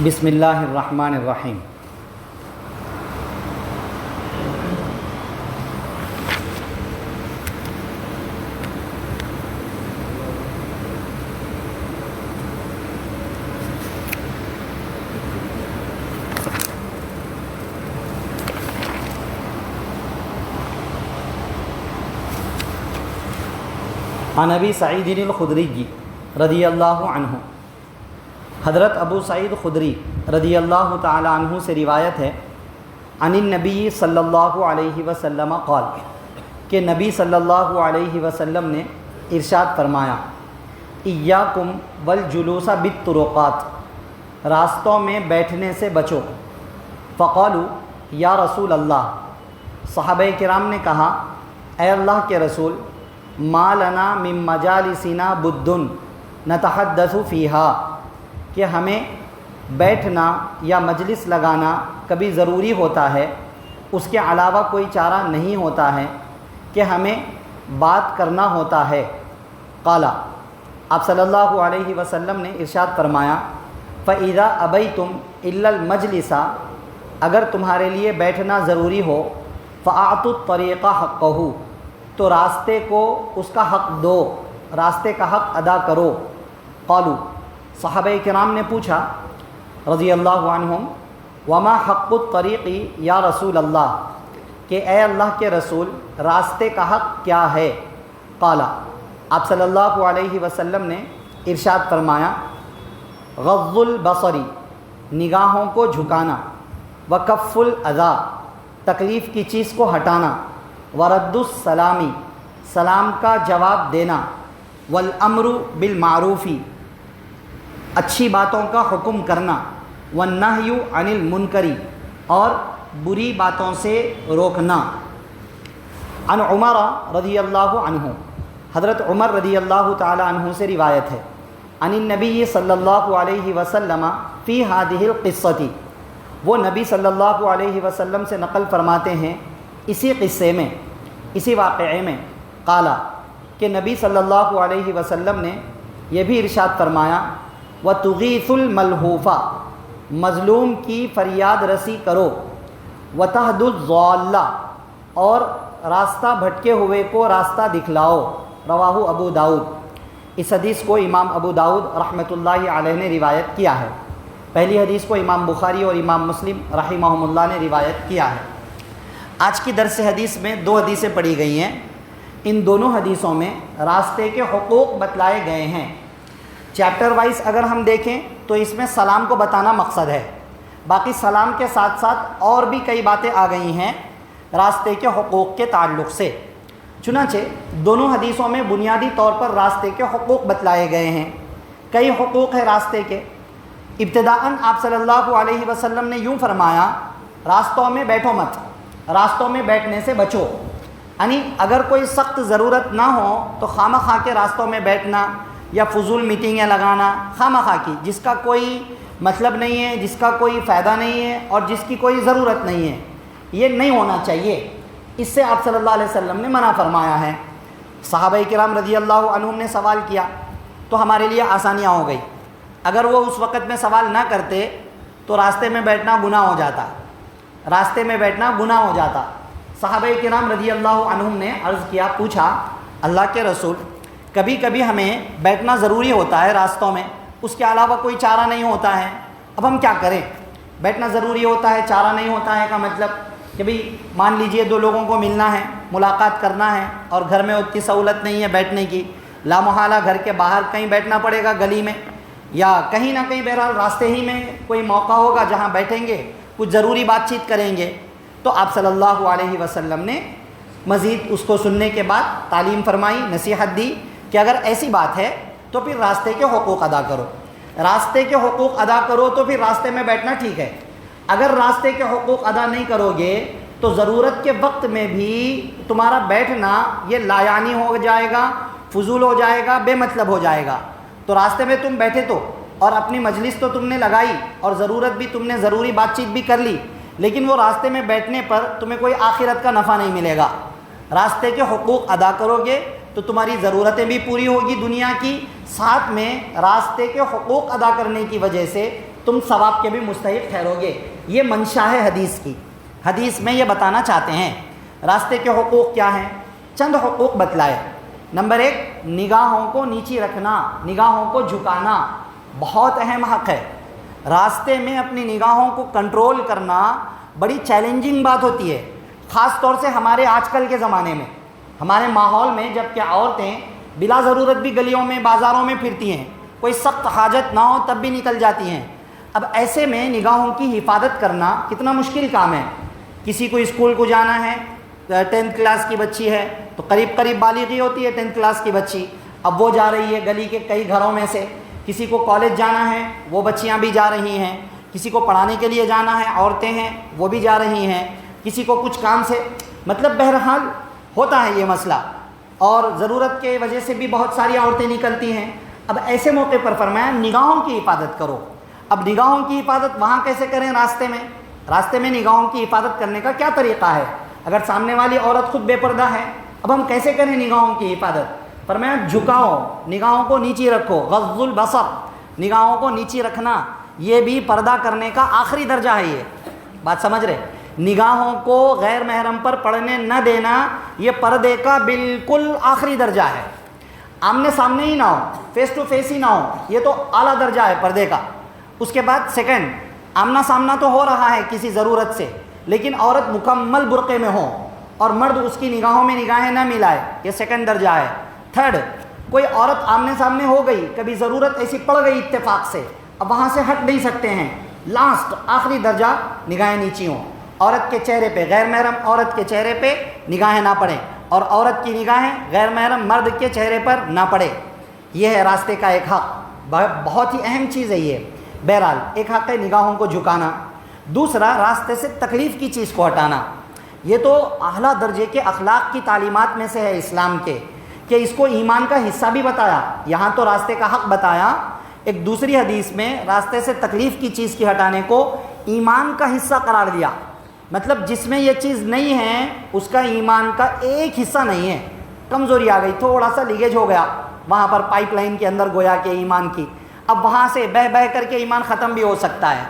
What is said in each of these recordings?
بسم اللہ الرحمن الرحیم۔ عن ابی سعید الخدری رضی اللہ عنہ، حضرت ابو سعید خدری رضی اللہ تعالی عنہ سے روایت ہے، عن النبی صلی اللہ علیہ وسلم قال، کہ نبی صلی اللہ علیہ وسلم نے ارشاد فرمایا، ایاکم والجلوس بالطرقات، راستوں میں بیٹھنے سے بچو۔ فقالوا یا رسول اللہ، صحابہ کرام نے کہا، اے اللہ کے رسول، ما لنا من مجالسنا بد نتحدث فیہا، کہ ہمیں بیٹھنا یا مجلس لگانا کبھی ضروری ہوتا ہے، اس کے علاوہ کوئی چارہ نہیں ہوتا ہے کہ ہمیں بات کرنا ہوتا ہے۔ قالا، آپ صلی اللہ علیہ وسلم نے ارشاد فرمایا، فَإِذَا أَبَيْتُمْ إِلَّا الْمَجْلِسَ، اگر تمہارے لیے بیٹھنا ضروری ہو، فَأَعْطُوا الطَّرِيقَ حَقَّهُ، تو راستے کو اس کا حق دو، راستے کا حق ادا کرو۔ قالوا، صحابہ کرام نے پوچھا رضی اللہ عنہم، وما حق الطریق یا رسول اللہ، کہ اے اللہ کے رسول راستے کا حق کیا ہے؟ قالا، آپ صلی اللہ علیہ وسلم نے ارشاد فرمایا، غض البصری، نگاہوں کو جھکانا، وکف الاذی، تکلیف کی چیز کو ہٹانا، ورد السلامی، سلام کا جواب دینا، والامر بالمعروف، اچھی باتوں کا حکم کرنا، والنہی عن المنکر، اور بری باتوں سے روکنا۔ عن عمر رضی اللہ عنہ، حضرت عمر رضی اللہ تعالی عنہ سے روایت ہے، عن النبی صلی اللہ علیہ وسلم فی ہذہ القصۃ، وہ نبی صلی اللہ علیہ وسلم سے نقل فرماتے ہیں اسی قصے میں، اسی واقعے میں، قالا، کہ نبی صلی اللہ علیہ وسلم نے یہ بھی ارشاد فرمایا، وَتُغِيثُ الْمَلْهُوفَ، مظلوم کی فریاد رسی کرو، وَتَهْدُ الضَّالَّ، اور راستہ بھٹکے ہوئے کو راستہ دکھلاؤ۔ رواہ ابو داؤد، اس حدیث کو امام ابو داؤد رحمۃ اللہ علیہ نے روایت کیا ہے۔ پہلی حدیث کو امام بخاری اور امام مسلم رحمہم اللہ نے روایت کیا ہے۔ آج کی درس حدیث میں دو حدیثیں پڑھی گئی ہیں، ان دونوں حدیثوں میں راستے کے حقوق بتلائے گئے ہیں۔ چیپٹر وائز اگر ہم دیکھیں تو اس میں سلام کو بتانا مقصد ہے، باقی سلام کے ساتھ ساتھ اور بھی کئی باتیں آ گئی ہیں راستے کے حقوق کے تعلق سے۔ چنانچہ دونوں حدیثوں میں بنیادی طور پر راستے کے حقوق بتلائے گئے ہیں۔ کئی حقوق ہیں راستے کے۔ ابتداءً آپ صلی اللہ علیہ وسلم نے یوں فرمایا، راستوں میں بیٹھو مت، راستوں میں بیٹھنے سے بچو، یعنی اگر کوئی سخت ضرورت نہ ہو تو خواہ خواہ کے راستوں میں بیٹھنا یا فضول میٹنگیں لگانا، خواہ خواہ کی، جس کا کوئی مطلب نہیں ہے، جس کا کوئی فائدہ نہیں ہے اور جس کی کوئی ضرورت نہیں ہے، یہ نہیں ہونا چاہیے۔ اس سے آپ صلی اللہ علیہ وسلم نے منع فرمایا ہے۔ صحابہ کرام رضی اللہ عنہم نے سوال کیا تو ہمارے لیے آسانیاں ہو گئی۔ اگر وہ اس وقت میں سوال نہ کرتے تو راستے میں بیٹھنا گناہ ہو جاتا، راستے میں بیٹھنا گناہ ہو جاتا۔ صحابہ کرام رضی اللہ عنہم نے عرض کیا، پوچھا، اللہ کے رسول، کبھی کبھی ہمیں بیٹھنا ضروری ہوتا ہے راستوں میں، اس کے علاوہ کوئی چارہ نہیں ہوتا ہے، اب ہم کیا کریں؟ بیٹھنا ضروری ہوتا ہے، چارہ نہیں ہوتا ہے کا مطلب کہ بھئی مان لیجئے دو لوگوں کو ملنا ہے، ملاقات کرنا ہے اور گھر میں اتنی سہولت نہیں ہے بیٹھنے کی، لا محالہ گھر کے باہر کہیں بیٹھنا پڑے گا، گلی میں یا کہیں نہ کہیں، بہرحال راستے ہی میں کوئی موقع ہوگا جہاں بیٹھیں گے، کچھ ضروری بات چیت کریں گے۔ تو آپ صلی اللہ علیہ وسلم نے مزید اس کو سننے کے بعد تعلیم فرمائی، نصیحت دی کہ اگر ایسی بات ہے تو پھر راستے کے حقوق ادا کرو، راستے کے حقوق ادا کرو تو پھر راستے میں بیٹھنا ٹھیک ہے۔ اگر راستے کے حقوق ادا نہیں کرو گے تو ضرورت کے وقت میں بھی تمہارا بیٹھنا یہ لایانی ہو جائے گا، فضول ہو جائے گا، بے مطلب ہو جائے گا۔ تو راستے میں تم بیٹھے تو اور اپنی مجلس تو تم نے لگائی اور ضرورت بھی تم نے ضروری بات چیت بھی کر لی، لیکن وہ راستے میں بیٹھنے پر تمہیں کوئی آخرت کا نفع نہیں ملے گا۔ راستے کے حقوق ادا کرو گے تو تمہاری ضرورتیں بھی پوری ہوگی دنیا کی، ساتھ میں راستے کے حقوق ادا کرنے کی وجہ سے تم ثواب کے بھی مستحق ٹھہرو گے۔ یہ منشا ہے حدیث کی۔ حدیث میں یہ بتانا چاہتے ہیں راستے کے حقوق کیا ہیں، چند حقوق بتلائے۔ نمبر 1، نگاہوں کو نیچی رکھنا، نگاہوں کو جھکانا بہت اہم حق ہے۔ راستے میں اپنی نگاہوں کو کنٹرول کرنا بڑی چیلنجنگ بات ہوتی ہے، خاص طور سے ہمارے آج کل کے زمانے میں، ہمارے ماحول میں، جب کہ عورتیں بلا ضرورت بھی گلیوں میں بازاروں میں پھرتی ہیں، کوئی سخت حاجت نہ ہو تب بھی نکل جاتی ہیں۔ اب ایسے میں نگاہوں کی حفاظت کرنا کتنا مشکل کام ہے۔ کسی کو اسکول کو جانا ہے، 10th کلاس کی بچی ہے تو قریب بالغی ہوتی ہے 10th کلاس کی بچی، اب وہ جا رہی ہے گلی کے کئی گھروں میں سے۔ کسی کو کالج جانا ہے، وہ بچیاں بھی جا رہی ہیں۔ کسی کو پڑھانے کے لیے جانا ہے، عورتیں ہیں وہ بھی جا رہی ہیں۔ کسی کو کچھ کام سے، مطلب بہرحال ہوتا ہے یہ مسئلہ، اور ضرورت کے وجہ سے بھی بہت ساری عورتیں نکلتی ہیں۔ اب ایسے موقع پر فرمایا نگاہوں کی حفاظت کرو۔ اب نگاہوں کی حفاظت وہاں کیسے کریں؟ راستے میں نگاہوں کی حفاظت کرنے کا کیا طریقہ ہے؟ اگر سامنے والی عورت خود بے پردہ ہے، اب ہم کیسے کریں نگاہوں کی حفاظت؟ فرمایا جھکاؤ، نگاہوں کو نیچی رکھو، غض البصر، نگاہوں کو نیچی رکھنا یہ بھی پردہ کرنے کا آخری درجہ ہے۔ یہ بات سمجھ رہے؟ نگاہوں کو غیر محرم پر پڑنے نہ دینا یہ پردے کا بالکل آخری درجہ ہے۔ آمنے سامنے ہی نہ ہو، فیس ٹو فیس ہی نہ ہو، یہ تو اعلیٰ درجہ ہے پردے کا۔ اس کے بعد سیکنڈ، آمنا سامنا تو ہو رہا ہے کسی ضرورت سے، لیکن عورت مکمل برقعے میں ہو اور مرد اس کی نگاہوں میں نگاہیں نہ ملائے، یہ سیکنڈ درجہ ہے۔ تھرڈ، کوئی عورت آمنے سامنے ہو گئی، کبھی ضرورت ایسی پڑ گئی اتفاق سے، اب وہاں سے ہٹ نہیں سکتے ہیں، لاسٹ آخری درجہ نگاہیں نیچی ہوں، عورت کے چہرے پہ، غیر محرم عورت کے چہرے پہ نگاہیں نہ پڑیں، اور عورت کی نگاہیں غیر محرم مرد کے چہرے پر نہ پڑے۔ یہ ہے راستے کا ایک حق، بہت ہی اہم چیز ہے یہ۔ بہرحال ایک حق ہے نگاہوں کو جھکانا، دوسرا راستے سے تکلیف کی چیز کو ہٹانا۔ یہ تو اعلیٰ درجے کے اخلاق کی تعلیمات میں سے ہے اسلام کے، کہ اس کو ایمان کا حصہ بھی بتایا، یہاں تو راستے کا حق بتایا، ایک دوسری حدیث میں راستے سے تکلیف کی چیز کی ہٹانے کو ایمان کا حصہ قرار دیا۔ مطلب جس میں یہ چیز نہیں ہے اس کا ایمان کا ایک حصہ نہیں ہے، کمزوری آ گئی، تھوڑا سا لیگیج ہو گیا وہاں پر پائپ لائن کے اندر گویا کہ ایمان کی، اب وہاں سے بہہ کر کے ایمان ختم بھی ہو سکتا ہے۔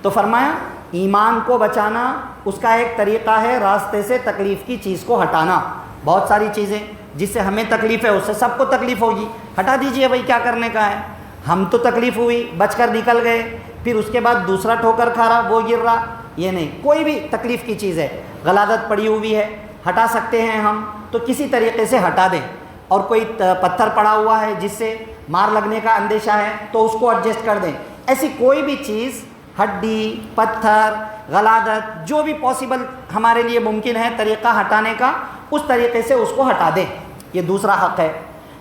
تو فرمایا ایمان کو بچانا اس کا ایک طریقہ ہے راستے سے تکلیف کی چیز کو ہٹانا۔ بہت ساری چیزیں جس سے ہمیں تکلیف ہے اس سے سب کو تکلیف ہوگی، ہٹا دیجئے بھائی، کیا کرنے کا ہے؟ ہم تو تکلیف ہوئی بچ کر نکل گئے، پھر اس کے بعد دوسرا ٹھوکر کھا رہا، وہ گر رہا، یہ نہیں۔ کوئی بھی تکلیف کی چیز ہے، غلاظت پڑی ہوئی ہے، ہٹا سکتے ہیں ہم تو کسی طریقے سے ہٹا دیں، اور کوئی پتھر پڑا ہوا ہے جس سے مار لگنے کا اندیشہ ہے تو اس کو ایڈجسٹ کر دیں۔ ایسی کوئی بھی چیز، ہڈی، پتھر، غلاظت، جو بھی پاسبل ہمارے لیے ممکن ہے طریقہ ہٹانے کا، اس طریقے سے اس کو ہٹا دیں، یہ دوسرا حق ہے۔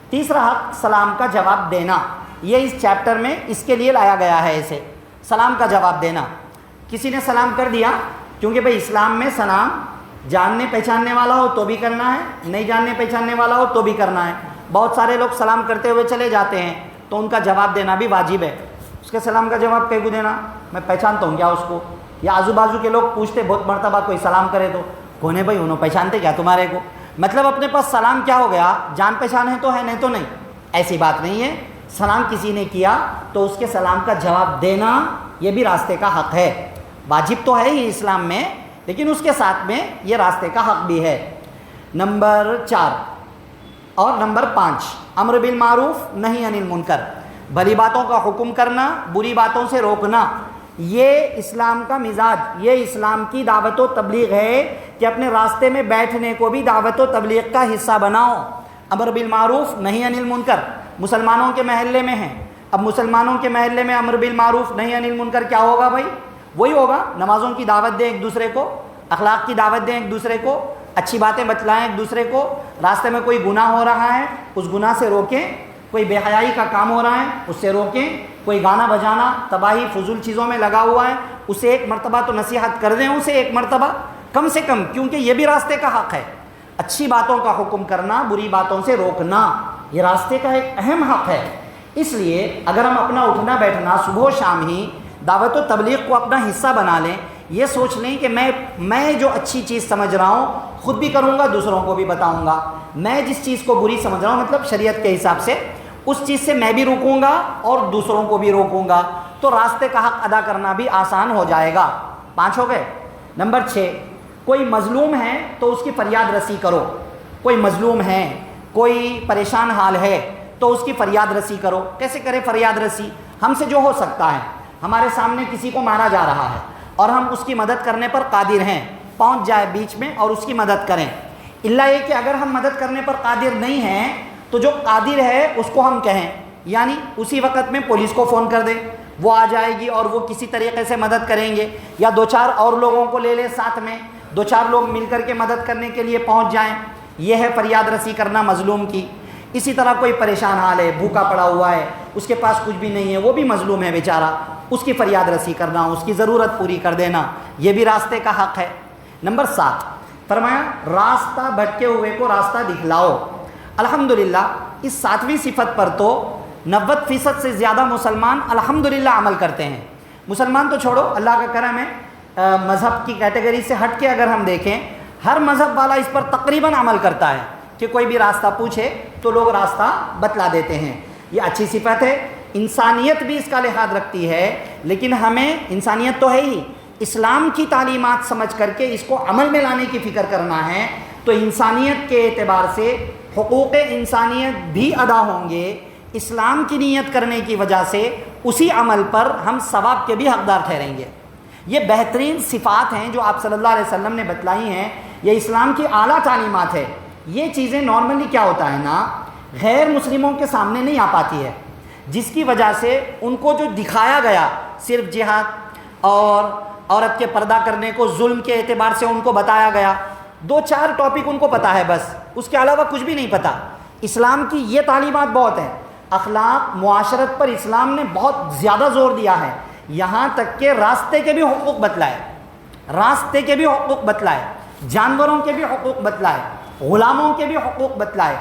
تیسرا حق سلام کا جواب دینا، یہ اس چیپٹر میں اس کے لیے لایا گیا ہے، اسے سلام کا جواب دینا۔ کسی نے سلام کر دیا، کیونکہ بھئی اسلام میں سلام جاننے پہچاننے والا ہو تو بھی کرنا ہے، نہیں جاننے پہچاننے والا ہو تو بھی کرنا ہے۔ بہت سارے لوگ سلام کرتے ہوئے چلے جاتے ہیں تو ان کا جواب دینا بھی واجب ہے۔ اس کے سلام کا جواب کیوں دینا؟ میں پہچانتا ہوں کیا اس کو؟ یا آزو بازو کے لوگ پوچھتے بہت مرتبہ کوئی سلام کرے تو، کون ہے بھائی انہوں پہچانتے کیا تمہارے کو؟ مطلب اپنے پاس سلام کیا ہو گیا، جان پہچان ہے تو ہے، نہیں تو نہیں، ایسی بات نہیں ہے۔ سلام کسی نے کیا تو اس کے سلام کا جواب دینا یہ بھی راستے کا حق ہے، واجب تو ہے ہی اسلام میں، لیکن اس کے ساتھ میں یہ راستے کا حق بھی ہے۔ نمبر 4 اور نمبر 5، امر بالمعروف نہی عن المنکر، بھلی باتوں کا حکم کرنا، بری باتوں سے روکنا، یہ اسلام کا مزاج، یہ اسلام کی دعوت و تبلیغ ہے کہ اپنے راستے میں بیٹھنے کو بھی دعوت و تبلیغ کا حصہ بناؤ۔ امر بالمعروف نہی عن المنکر مسلمانوں کے محلے میں ہیں، اب مسلمانوں کے محلے میں امر بالمعروف نہی عن المنکر کیا ہوگا بھائی؟ وہی ہوگا، نمازوں کی دعوت دیں ایک دوسرے کو، اخلاق کی دعوت دیں ایک دوسرے کو، اچھی باتیں بتلائیں ایک دوسرے کو، راستے میں کوئی گناہ ہو رہا ہے اس گناہ سے روکیں، کوئی بے حیائی کا کام ہو رہا ہے اس سے روکیں، کوئی گانا بجانا تباہی فضول چیزوں میں لگا ہوا ہے اسے ایک مرتبہ تو نصیحت کر دیں، اسے ایک مرتبہ کم سے کم، کیونکہ یہ بھی راستے کا حق ہے۔ اچھی باتوں کا حکم کرنا، بری باتوں سے روکنا، یہ راستے کا ایک اہم حق ہے۔ اس لیے اگر ہم اپنا اٹھنا بیٹھنا صبح و شام ہی دعوت و تبلیغ کو اپنا حصہ بنا لیں، یہ سوچ لیں کہ میں جو اچھی چیز سمجھ رہا ہوں خود بھی کروں گا، دوسروں کو بھی بتاؤں گا، میں جس چیز کو بری سمجھ رہا ہوں مطلب شریعت کے حساب سے، اس چیز سے میں بھی روکوں گا اور دوسروں کو بھی روکوں گا، تو راستے کا حق ادا کرنا بھی آسان ہو جائے گا۔ 5 ہو گئے۔ نمبر 6، کوئی مظلوم ہے تو اس کی فریاد رسی کرو۔ کوئی مظلوم ہے، کوئی پریشان حال ہے تو اس کی فریاد رسی کرو۔ کیسے کرے فریاد رسی؟ ہم سے جو ہو سکتا ہے، ہمارے سامنے کسی کو مارا جا رہا ہے اور ہم اس کی مدد کرنے پر قادر ہیں، پہنچ جائے بیچ میں اور اس کی مدد کریں۔ الا یہ کہ اگر ہم مدد کرنے پر قادر نہیں ہیں تو جو قادر ہے اس کو ہم کہیں، یعنی اسی وقت میں پولیس کو فون کر دیں، وہ آ جائے گی اور وہ کسی طریقے سے مدد کریں گے، یا 2-4 اور لوگوں کو لے لے ساتھ میں، 2-4 لوگ مل کر کے مدد کرنے کے لیے پہنچ جائیں۔ یہ ہے فریاد رسی کرنا مظلوم کی۔ اسی طرح کوئی پریشان حال ہے، بھوکا پڑا ہوا ہے، اس کے پاس کچھ بھی نہیں ہے، وہ بھی مظلوم ہے بیچارہ، اس کی فریاد رسی کرنا، اس کی ضرورت پوری کر دینا، یہ بھی راستے کا حق ہے۔ نمبر 7 فرمایا راستہ بھٹکے ہوئے کو راستہ دکھلاؤ۔ الحمدللہ اس 7ویں صفت پر تو 90% سے زیادہ مسلمان الحمدللہ عمل کرتے ہیں۔ مسلمان تو چھوڑو، اللہ کا کرم ہے، مذہب کی کیٹیگری سے ہٹ کے اگر ہم دیکھیں، ہر مذہب والا اس پر تقریباً عمل کرتا ہے کہ کوئی بھی راستہ پوچھے تو لوگ راستہ بتلا دیتے ہیں۔ یہ اچھی صفت ہے، انسانیت بھی اس کا لحاظ رکھتی ہے، لیکن ہمیں انسانیت تو ہے ہی، اسلام کی تعلیمات سمجھ کر کے اس کو عمل میں لانے کی فکر کرنا ہے، تو انسانیت کے اعتبار سے حقوق انسانیت بھی ادا ہوں گے۔ اسلام کی نیت کرنے کی وجہ سے اسی عمل پر ہم ثواب کے بھی حقدار ٹھہریں گے۔ یہ بہترین صفات ہیں جو آپ صلی اللہ علیہ وسلم نے بتلائی ہیں، یہ اسلام کی اعلیٰ تعلیمات ہے۔ یہ چیزیں نارملی کیا ہوتا ہے نا، غیر مسلموں کے سامنے نہیں آ پاتی ہے، جس کی وجہ سے ان کو جو دکھایا گیا صرف جہاد اور عورت کے پردہ کرنے کو ظلم کے اعتبار سے ان کو بتایا گیا، 2-4 ٹاپک ان کو پتہ ہے بس، اس کے علاوہ کچھ بھی نہیں پتہ۔ اسلام کی یہ تعلیمات بہت ہیں، اخلاق معاشرت پر اسلام نے بہت زیادہ زور دیا ہے، یہاں تک کہ راستے کے بھی حقوق بتلائے، راستے کے بھی حقوق بتلائے، جانوروں کے بھی حقوق بتلائے، غلاموں کے بھی حقوق بتلائے۔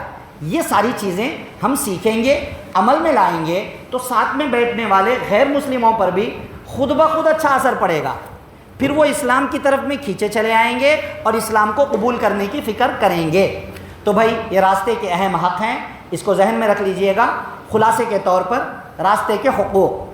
یہ ساری چیزیں ہم سیکھیں گے، عمل میں لائیں گے تو ساتھ میں بیٹھنے والے غیر مسلموں پر بھی خود بخود اچھا اثر پڑے گا، پھر وہ اسلام کی طرف میں کھینچے چلے آئیں گے اور اسلام کو قبول کرنے کی فکر کریں گے۔ تو بھائی یہ راستے کے اہم حق ہیں، اس کو ذہن میں رکھ لیجئے گا۔ خلاصے کے طور پر راستے کے حقوق،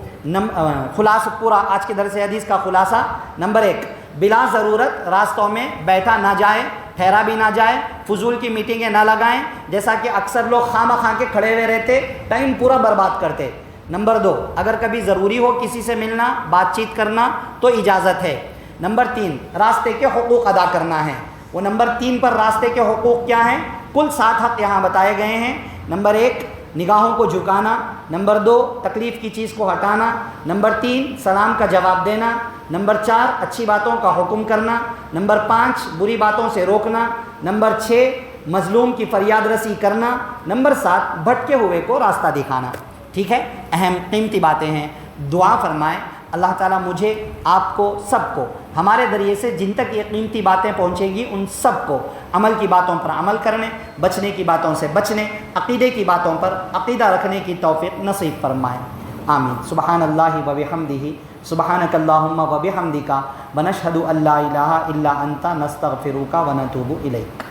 خلاصہ پورا آج کے درس حدیث کا خلاصہ: نمبر 1، بلا ضرورت راستوں میں بیٹھا نہ جائے، ٹھہرا بھی نہ جائے، فضول کی میٹنگیں نہ لگائیں، جیسا کہ اکثر لوگ خواہ مخواہ کے کھڑے ہوئے رہتے، ٹائم پورا برباد کرتے۔ نمبر 2، اگر کبھی ضروری ہو کسی سے ملنا، بات چیت کرنا تو اجازت ہے۔ نمبر 3، راستے کے حقوق ادا کرنا ہے۔ وہ نمبر 3 پر راستے کے حقوق کیا ہیں؟ کل 7 حق یہاں بتائے گئے ہیں۔ نمبر 1، نگاہوں کو جھکانا۔ نمبر 2، تکلیف کی چیز کو ہٹانا۔ نمبر 3، سلام کا جواب دینا۔ نمبر 4، اچھی باتوں کا حکم کرنا۔ نمبر 5، بری باتوں سے روکنا۔ نمبر 6، مظلوم کی فریاد رسی کرنا۔ نمبر 7، بھٹکے ہوئے کو راستہ دکھانا۔ ٹھیک ہے، اہم قیمتی باتیں ہیں۔ دعا فرمائیں اللہ تعالیٰ مجھے، آپ کو، سب کو ہمارے ذریعے سے جن تک یہ قیمتی باتیں پہنچیں گی ان سب کو عمل کی باتوں پر عمل کرنے، بچنے کی باتوں سے بچنے، عقیدے کی باتوں پر عقیدہ رکھنے کی توفیق نصیب فرمائیں، آمین۔ سبحان اللہ و بحمدہ، سبحانک اللہم و بحمدک، ونشہد ان لا الہ الا انت، نستغفرک و نتوب الیک۔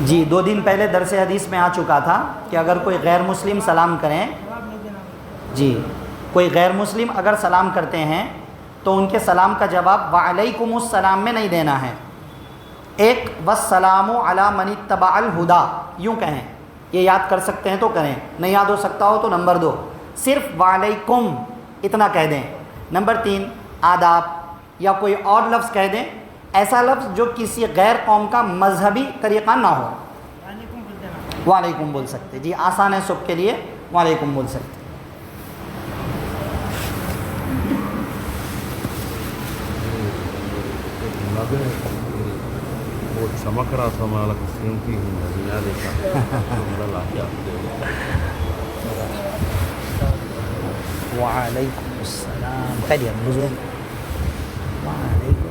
جی 2 دن پہلے درس حدیث میں آ چکا تھا کہ اگر کوئی غیر مسلم سلام کریں، جی کوئی غیر مسلم اگر سلام کرتے ہیں تو ان کے سلام کا جواب وعلیکم السلام میں نہیں دینا ہے۔ ایک والسلام علی من اتبع الہدی یوں کہیں، یہ یاد کر سکتے ہیں تو کریں، نہیں یاد ہو سکتا ہو تو نمبر 2 صرف وعلیکم اتنا کہہ دیں۔ نمبر 3 آداب یا کوئی اور لفظ کہہ دیں، ایسا لفظ جو کسی غیر قوم کا مذہبی طریقہ نہ ہو۔ وعلیکم بول سکتے، جی آسان ہے سب کے لیے، وعلیکم بول سکتے۔ وہ چمک رہا تھا ہمارا قسم کی نظریہ دیکھا وعلیکم السلام، خیریت بزرگ، وعلیکم